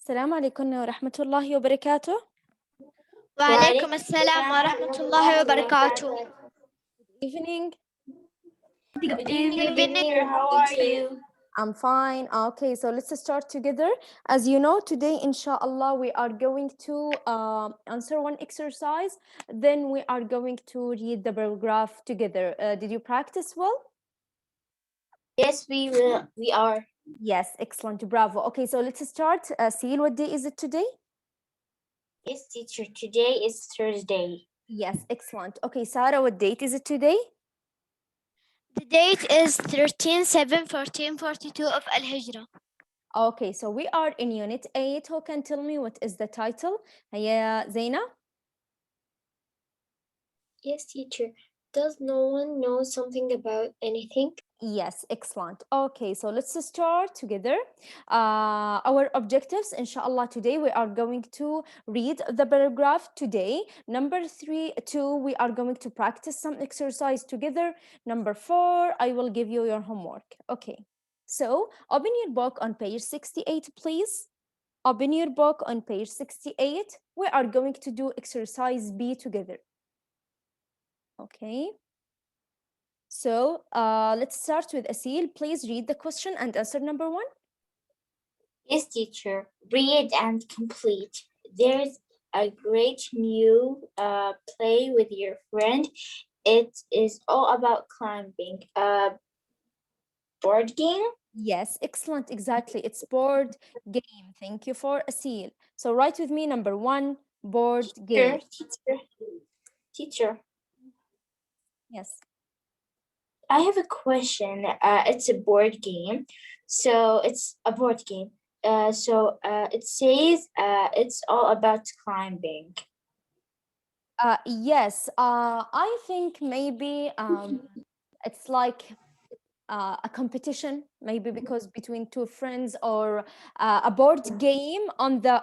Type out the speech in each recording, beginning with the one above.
السلام عليكم ورحمة الله وبركاته. وعليكم السلام ورحمة الله وبركاته. Evening. Good evening. How are you? I'm fine. Okay, so let's start together. As you know, today, inshallah, we are going to answer one exercise. Then we are going to read the paragraph together. Did you practice well? Yes, we will. We are. Yes, excellent. Bravo. Okay, so let's start. Seal, what day is it today? Yes, teacher. Today is Thursday. Yes, excellent. Okay, Sarah, what date is it today? The date is 13/7/1442 of Al-Hijrah. Okay, so we are in Unit 8. Who can tell me what is the title? هيا Zaina? Yes, teacher. Does no one know something about anything? Yes, excellent. Okay, so let's start together. Our objectives, inshallah, today we are going to read the paragraph today. Number 2, we are going to practice some exercise together. Number 4, I will give you your homework. Okay, so open your book on page 68, please. Open your book on page 68. We are going to do exercise B together. Okay. So let's start with Asil. Please read the question and answer number 1. Yes, teacher. Read and complete. There's a great new play with your friend. It is all about climbing. Board game? Yes, excellent. Exactly. It's board game. Thank you for Asil. So write with me number 1, board game. Teacher. Yes. I have a question. It's a board game. So it's a board game. It says it's all about climbing. Yes, I think maybe it's like a competition, maybe because between two friends, or a board game on the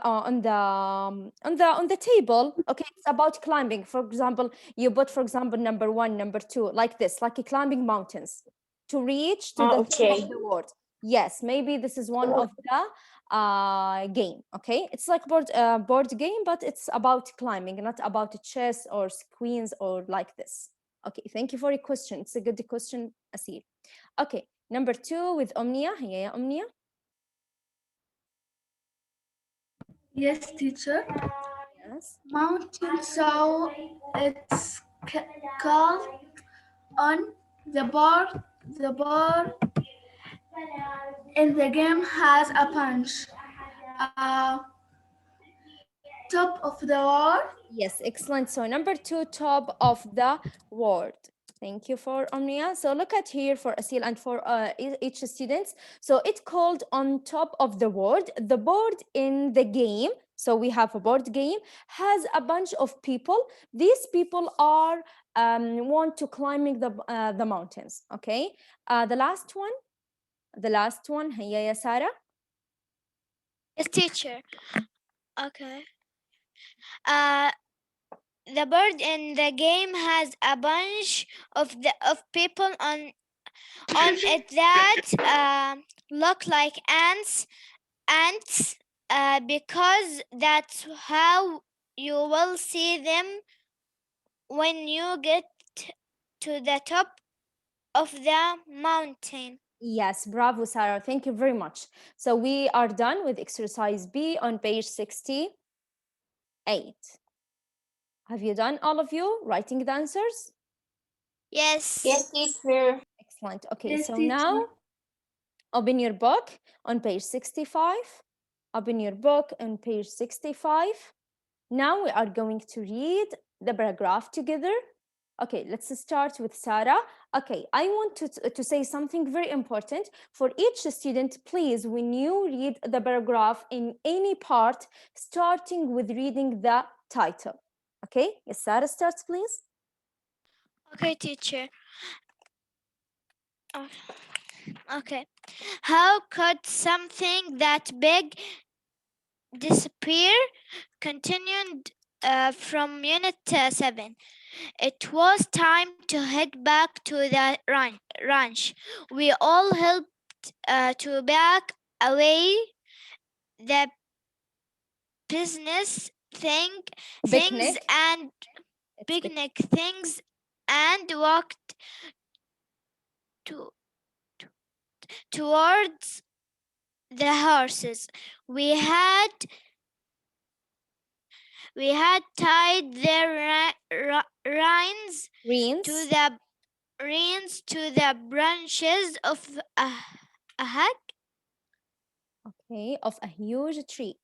table. Okay, it's about climbing. For example, you put, for example, number 1, number 2, like this, like climbing mountains to reach to the top of the world. Yes, maybe this is one of the game. Okay, it's like board game, but it's about climbing, not about chess or queens or like this. Okay, thank you for your question. It's a good question, Asil. Okay, number 2 with Omnia. هي يا Omnia. Yes, teacher. Yes. Mountain, so it's called on the board. The board in the game has a punch. Top of the world. Yes, excellent. So number 2, top of the world. Thank you for Omnia. So look at here for Asil and for each student. So it's called on top of the world. The board in the game, so we have a board game, has a bunch of people. These people are want to climbing the mountains. Okay. The last one. هيا يا سارة. Yes, teacher. Okay. The bird in the game has a bunch of people on it that look like ants, because that's how you will see them when you get to the top of the mountain. Yes, bravo, Sarah. Thank you very much. So we are done with exercise B on page 68. Have you done, all of you, writing the answers? Yes. Yes, teacher. Excellent. Okay, Yes, so teacher. now open your book on page 65. Open your book on page 65. Now we are going to read the paragraph together. Okay, let's start with Sarah. Okay, I want to say something very important. For each student, please, when you read the paragraph in any part, starting with reading the title. Okay, yes, Sarah starts, please. Okay, teacher. Okay. How could something that big disappear? Continued from Unit 7. It was time to head back to the ranch. We all helped to back away the business things Picnic. and It's picnic things and walked to, towards the horses. We had tied their reins Greens. to the branches of a hag, Okay, of a huge tree.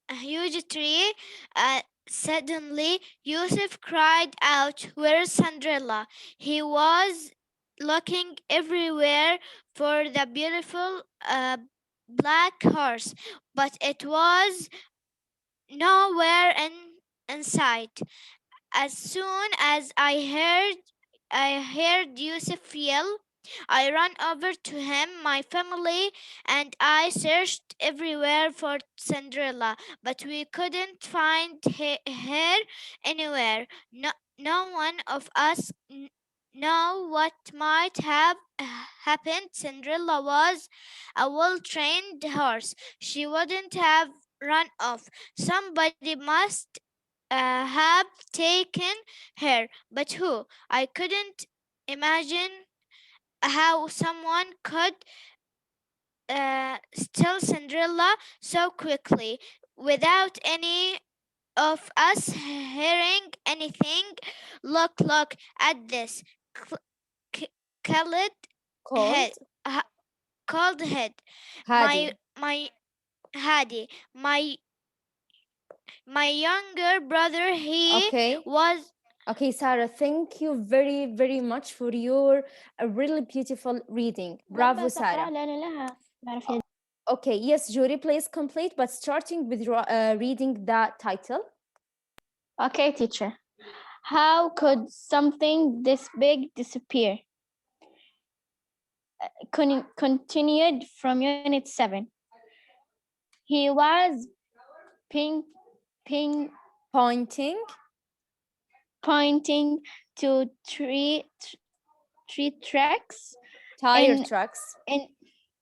a huge tree. Suddenly, Yusuf cried out, "Where's Cinderella?" He was looking everywhere for the beautiful black horse, but it was nowhere in sight. As soon as I heard Yusuf yell, I ran over to him. My family and I searched everywhere for Cinderella, but we couldn't find her anywhere. No one of us know what might have happened. Cinderella was a well-trained horse. She wouldn't have run off. Somebody must have taken her, but who? I couldn't imagine how someone could steal Cinderella so quickly without any of us hearing anything. Look at this. Cl- Colored head, Called cold head. Hadi. My Hadi, my younger brother. He Okay. was Okay, Sarah, thank you very, very much for your really beautiful reading. Bravo, Sarah. Okay, yes, Jury, please complete, but starting with reading the title. Okay, teacher. How could something this big disappear? Continued from Unit 7. He was ping, ping, Pointing, pointing to three tracks tire in, tracks, in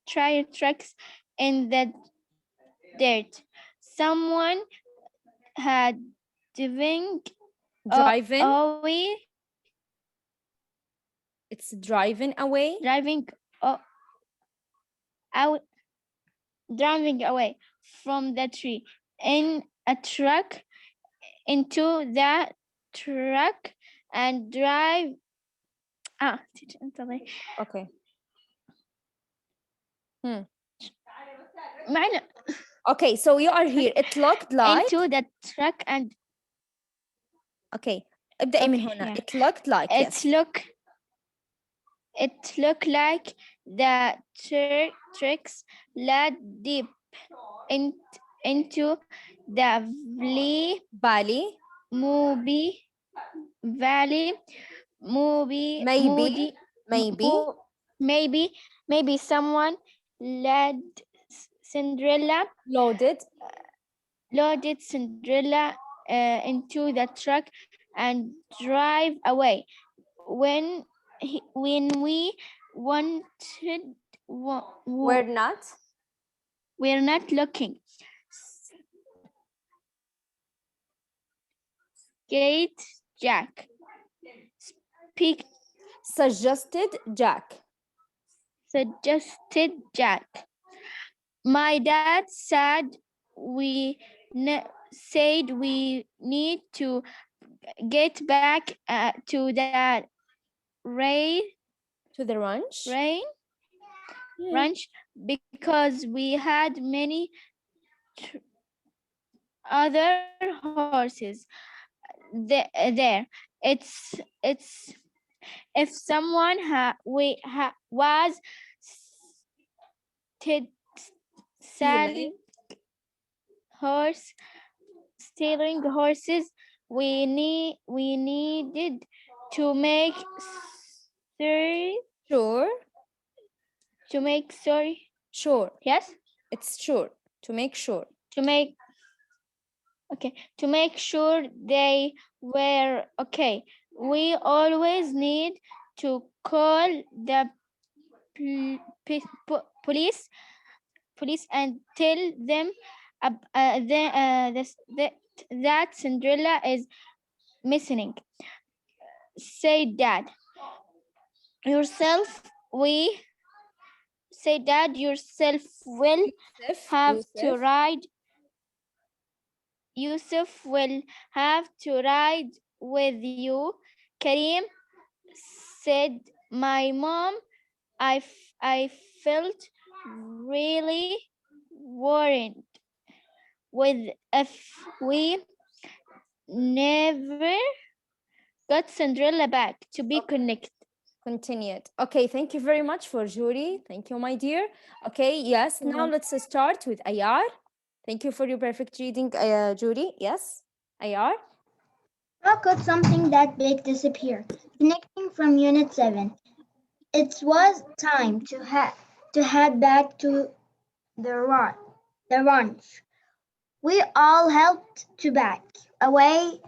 tire tracks in the dirt. Someone had driven driving, away, it's driving away, driving out, driving away from the tree in a truck, into the truck and drive. teacher, okay. معنا Okay, so you are here. It looked like, into the truck and okay, ابدأي من okay, هنا. yeah. It looked like, yes. It looked like the tracks led deep into the Bali, valley, maybe, maybe, maybe someone led Cinderella loaded, loaded Cinderella into the truck and drive away. When we wanted, we're not. we're not looking. Gate Jack. Speak, Suggested Jack. suggested Jack. My dad said we need to get back to the To the ranch. ranch because we had many other horses there. It's if someone was t- Stealing. horse stealing horses, we needed to make sorry Sure. to make sorry Sure. yes It's sure. To make sure. to make sure they were okay. We always need to call the police and tell them that Cinderella is missing. Say Dad. Yourself, we say Dad yourself will have to ride. Yusuf will have to ride with you. Karim said, my mom, I felt really worried with if we never got Cinderella back to be connected. Continued. Okay, thank you very much for Judy. Thank you, my dear. Okay, yes, now let's start with Ayar. Thank you for your perfect reading, Judy. Yes, Ayar. How could something that big disappear? Connecting from Unit 7. It was time to head back to the ranch. We all helped to back away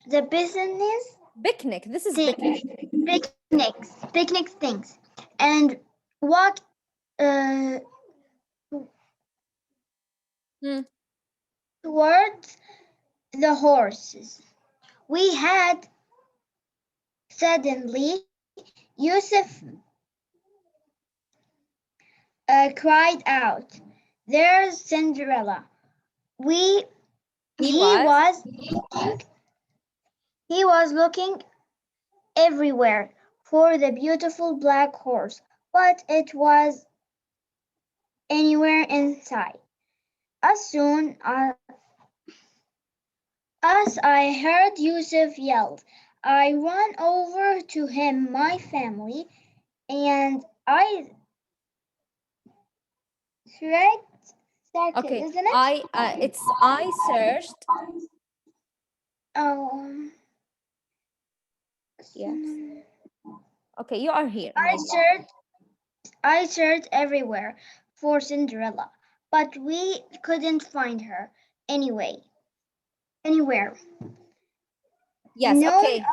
the business Picnic. This is picnic. picnic things and walked uh, Hmm. towards the horses. We had suddenly Yusuf cried out, "There's Cinderella!" We He he was. was looking everywhere for the beautiful black horse, but it was anywhere in sight. As soon as I heard Yusuf yell, I ran over to him, my family, and I Okay, isn't it? I searched. Oh, Yes. Okay, you are here, I my dear. searched I searched everywhere for Cinderella, but we couldn't find her anywhere. Yes, No, okay.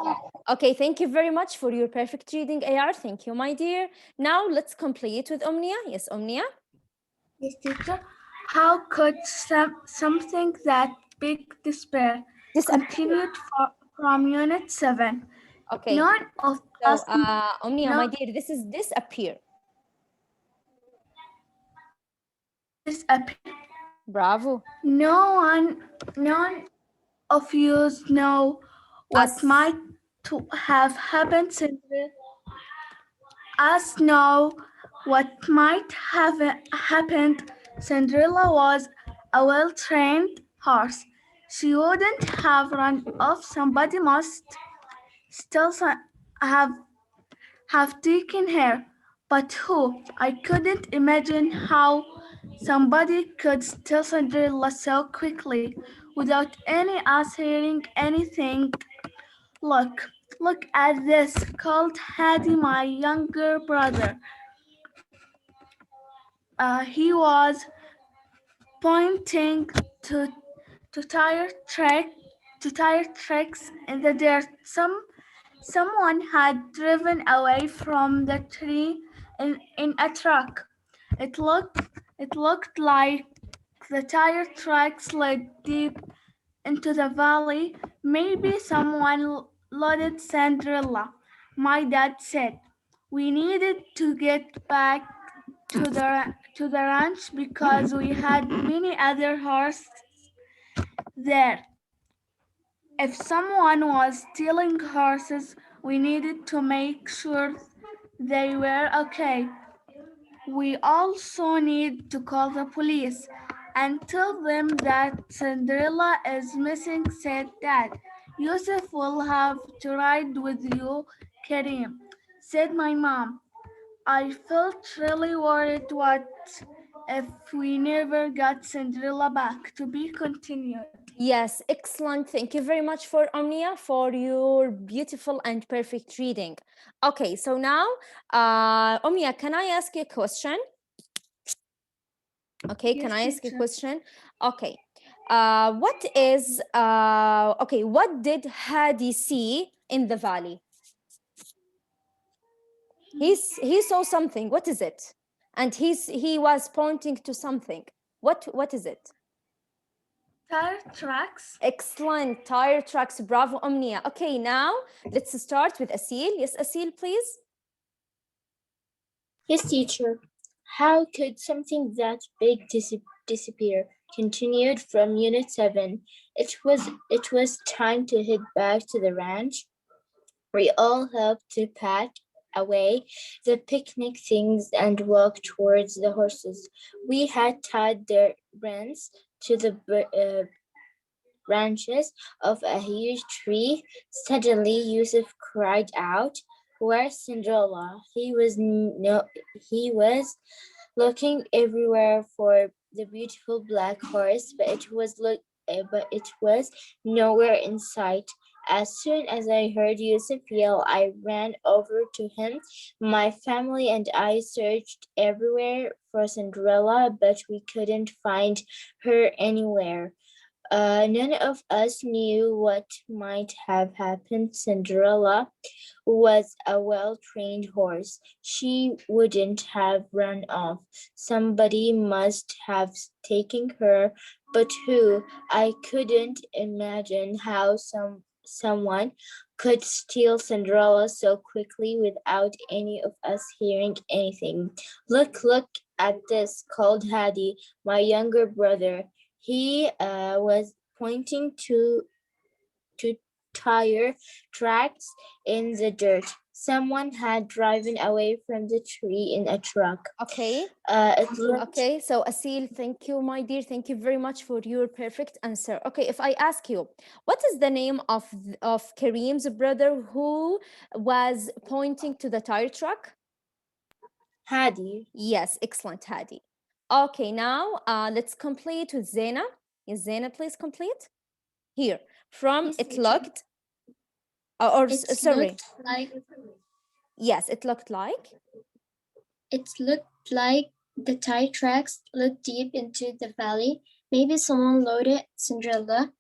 Okay, thank you very much for your perfect reading, AR. Thank you, my dear. Now let's complete with Omnia. Yes, Omnia. Yes, teacher. How could something that big despair Disappear. continued from Unit 7? Okay. None of So, us Omnia, no, my dear, this is disappear. disappeared. Bravo. None of you know what Us. might have happened. Us know what might have happened. Cinderella was a well-trained horse. She wouldn't have run off. Somebody must still have taken her. But who? I couldn't imagine how somebody could steal Cinderella so quickly without any us hearing anything. Look at this, called Hadi, my younger brother. He was pointing to tire tracks in the dirt. Someone had driven away from the tree in a truck. It looked like the tire tracks led deep into the valley. Maybe someone loaded Cinderella. My dad said we needed to get back to the ranch because we had many other horses there. If someone was stealing horses, we needed to make sure they were okay. We also need to call the police and tell them that Cinderella is missing, said Dad. Yusuf will have to ride with you, Karim, said my mom. I felt really worried. What if we never got Cinderella back? To be continued. Yes, excellent. Thank you very much for Omnia for your beautiful and perfect reading. Okay, so now, Omnia, can I ask you a question? Okay, can Yes, I ask a teacher. question? Okay. What did Hadi see in the valley? He saw something. What is it? and he was pointing to something. What is it? Tire tracks. Excellent, tire tracks. Bravo, Omnia. Okay, now let's start with Asil. Yes, Asil, please. Yes, teacher. How could something that big disappear? Continued from Unit 7. It was time to head back to the ranch. We all helped to pack away the picnic things and walk towards the horses. We had tied their reins to the branches of a huge tree. Suddenly, Yusuf cried out, "Where's Cinderella?" He was looking everywhere for the beautiful black horse, but it was nowhere in sight. As soon as I heard Yusuf yell, I ran over to him. My family and I searched everywhere for Cinderella, but we couldn't find her anywhere. None of us knew what might have happened. Cinderella was a well-trained horse. She wouldn't have run off. Somebody must have taken her, but who? I couldn't imagine how someone could steal Cinderella so quickly without any of us hearing anything. Look at this, called Hadi, my younger brother. He was pointing to tire tracks in the dirt. Someone had driven away from the tree in a truck. Okay. Okay, so Asil, thank you, my dear. Thank you very much for your perfect answer. Okay, if I ask you, what is the name of Kareem's brother who was pointing to the tire truck? Hadi. Yes, excellent, Hadi. Okay, now let's complete with Zena. Is Zena, please complete? Here, from Yes, it teacher. looked, sorry. Yes, it looked like. It looked like the tire tracks looked deep into the valley. Maybe someone loaded Cinderella.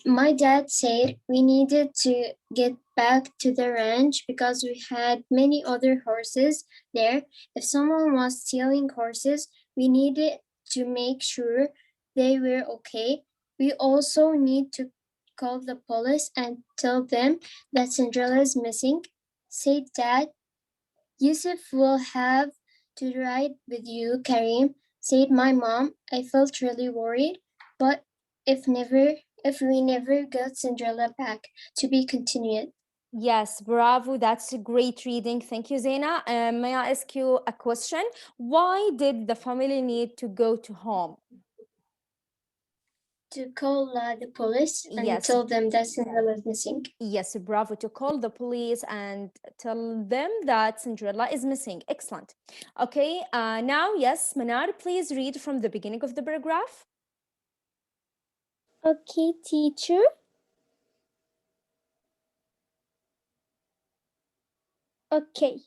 My dad said we needed to get back to the ranch because we had many other horses there. If someone was stealing horses, we needed to make sure they were okay. We also need to call the police and tell them that Cinderella is missing, said Dad. Yusuf will have to ride with you, Karim, said my mom. I felt really worried, but if we never got Cinderella back, to be continued. Yes, bravo. That's a great reading. Thank you, Zena. May I ask you a question? Why did the family need to go to home? To call the police and Yes. tell them that Cinderella is missing. Yes, bravo. To call the police and tell them that Cinderella is missing. Excellent. Okay, now, yes, Manar, please read from the beginning of the paragraph. Okay, teacher. Okay.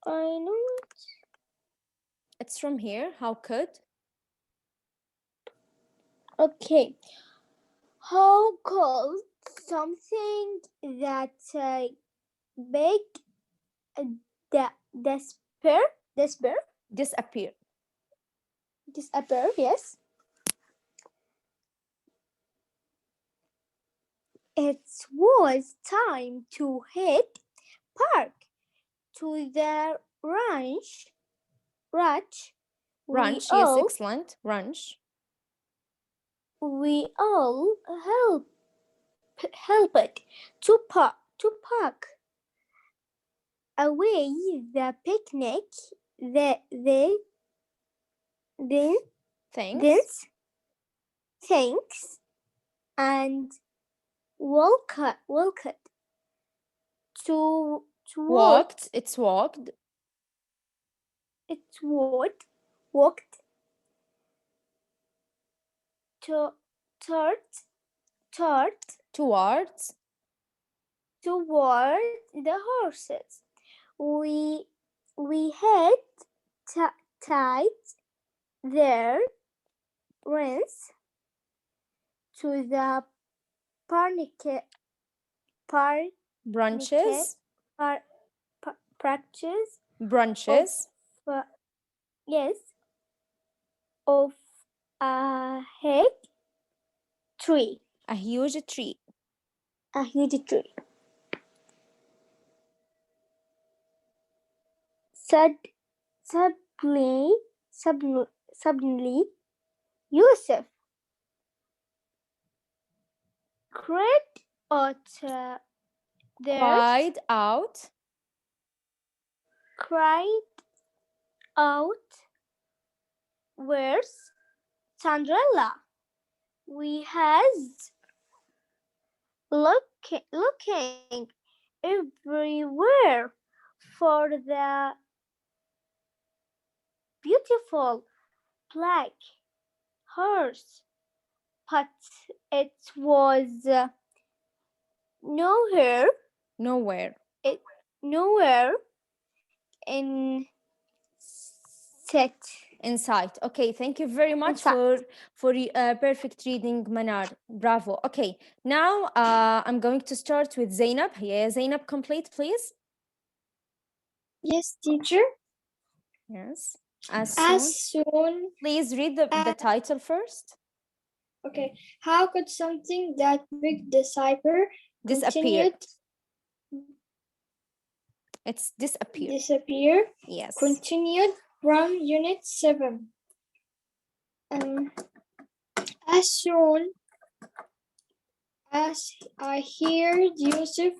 I know it. It's from here. How could? Okay. How could something that big disappear? Disappear. Disappear, yes. It was time to head back to the ranch. Ranch, yes, excellent. Ranch. We all helped to pack away the picnic. Thanks and walked to Walked. It's walked. It would walked to Towards toward the horses. We had tied their reins to the branches. branches branches yes, of a big tree, a huge tree. a huge tree. Suddenly, Yusuf cried out Cried out. cried out, "Where's Cinderella? We has looking everywhere for the beautiful black horse, but it was nowhere. Nowhere. It nowhere in sight. Insight. Okay, thank you very much Insight. for perfect reading, Manar. Bravo. Okay, now I'm going to start with Zainab. Yeah, Zainab, complete, please. Yes, teacher. Yes. As soon. Please read the title first. Okay. How could something that big disappear? Disappear. It's disappear. Disappear. Yes. Continued from Unit 7. As soon as I heard Yusuf,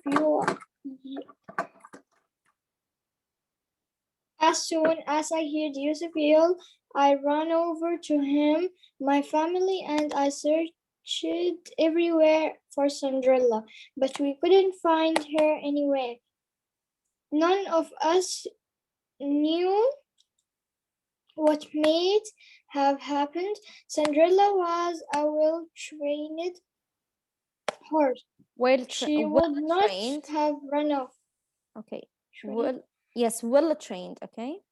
As soon as I heard Yusuf yell, I ran over to him, my family, and I searched everywhere for Cinderella, but we couldn't find her anywhere. None of us knew what might have happened. Cinderella was a well-trained horse. She would not trained. have run off. Okay. Well, yes, well trained. Okay.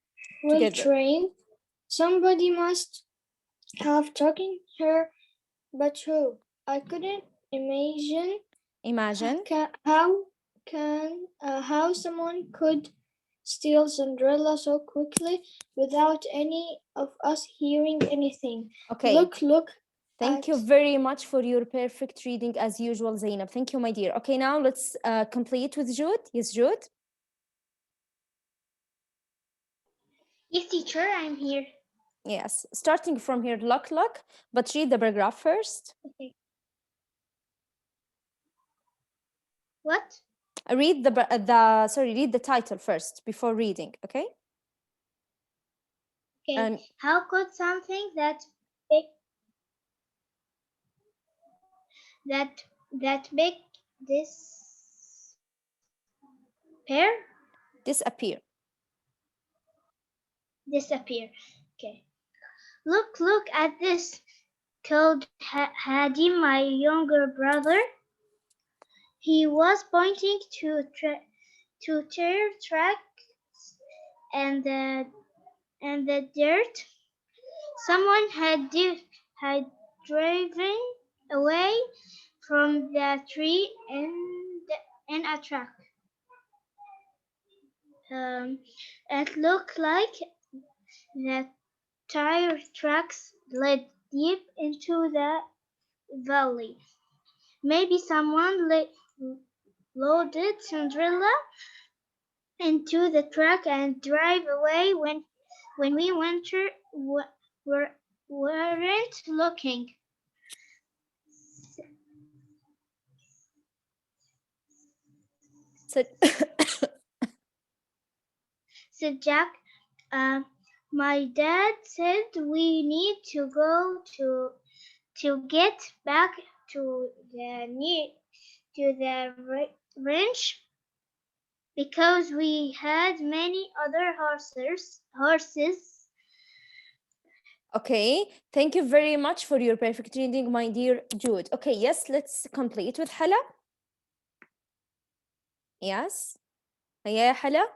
Well Together. trained. Somebody must have taken her, but who? I couldn't imagine. Imagine. How someone could steal Cinderella so quickly without any of us hearing anything. Okay. Look. Thank you very much for your perfect reading as usual, Zainab. Thank you, my dear. Okay, now let's complete with Jude. Yes, Jude? Yes, teacher, I'm here. Yes, starting from here, look, but read the paragraph first. Okay. What? Read read the title first before reading, okay? Okay. How could something that big Disappear. Disappear. Okay. Look at this, called Hadi, my younger brother. He was pointing to tire tracks and the dirt. Someone had driven away from the tree in a truck. It looked like the tire tracks led deep into the valley. Maybe someone loaded Cinderella into the truck and drive away when we weren't looking. Said Jack. My dad said we need to go to get back to the ranch because we had many other horses. Okay, thank you very much for your perfect reading, my dear Jude. Okay, yes, let's complete with Hala. Yes. Yeah, Hala,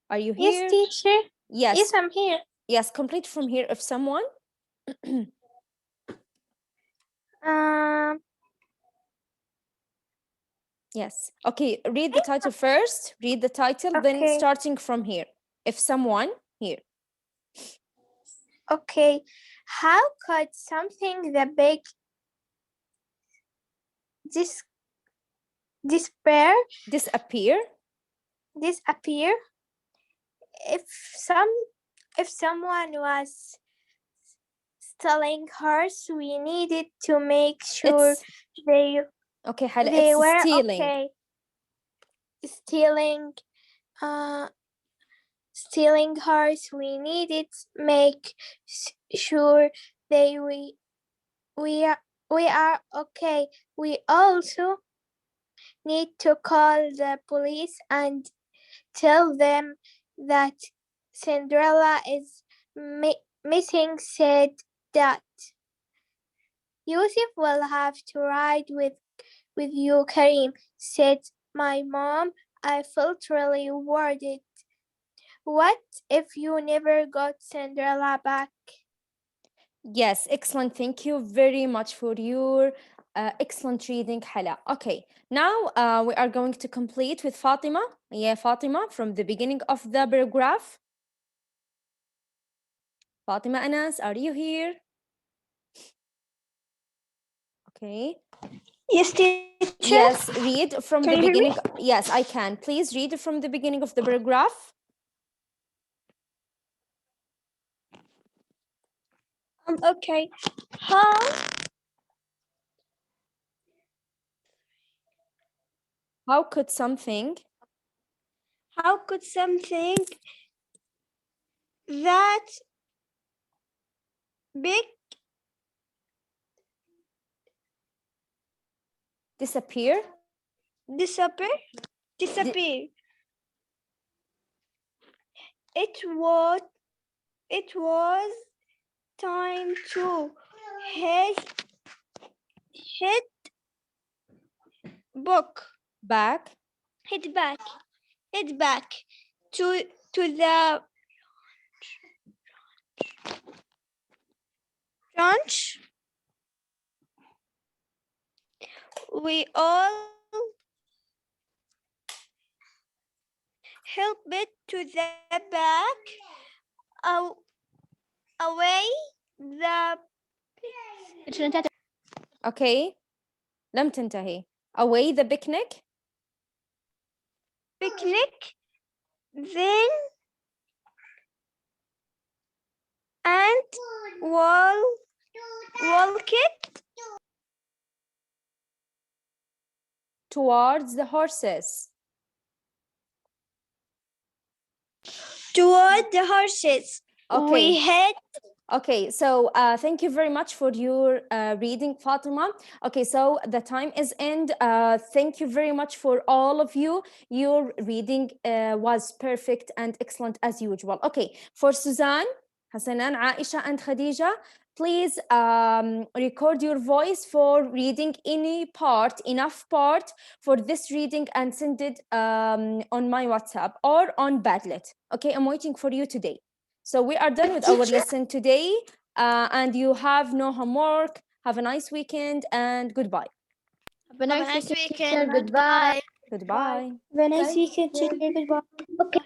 are you here? Yes, teacher. Yes. Yes, I'm here. Yes, complete from here if someone. Yes. Okay, read the title first. Read the title, then Okay. starting from here. if someone here. Okay, how could something that big disappear if someone was stealing horse? We needed to make sure It's they okay, Hala, they it's were stealing. okay. Stealing horse, we needed make sure they we are okay. We also need to call the police and tell them that Cinderella is missing, said that. Yusuf will have to ride with you, Karim, said my mom. I felt really worried. What if you never got Cinderella back? Yes, excellent. Thank you very much for your excellent reading, Hala. Okay, now we are going to complete with Fatima. Yeah, Fatima, from the beginning of the paragraph. Fatima Anas, are you here? Okay. Yes, teacher. Yes, read from Can the you hear me? beginning. Yes, I can. Please read from the beginning of the paragraph. Okay. How could something that big disappear? disappear? It was time to head Back back to the ranch. We all help it to the back, away the okay. لم تنتهي. Away the picnic. picnic, then and walk it Towards the horses. toward the horses. Okay. We head. Okay, so thank you very much for your reading, Fatima. Okay, so the time is end. Thank you very much for all of you. Your reading was perfect and excellent as usual. Okay, for Suzanne, Hasanan, Aisha, and Khadija, please record your voice for reading enough part for this reading and send it on my WhatsApp or on Padlet. Okay, I'm waiting for you today. So we are done with our lesson today, and you have no homework. Have a nice weekend and goodbye. Have a nice weekend. Teacher, goodbye. Goodbye. Have a nice weekend. Goodbye. Okay.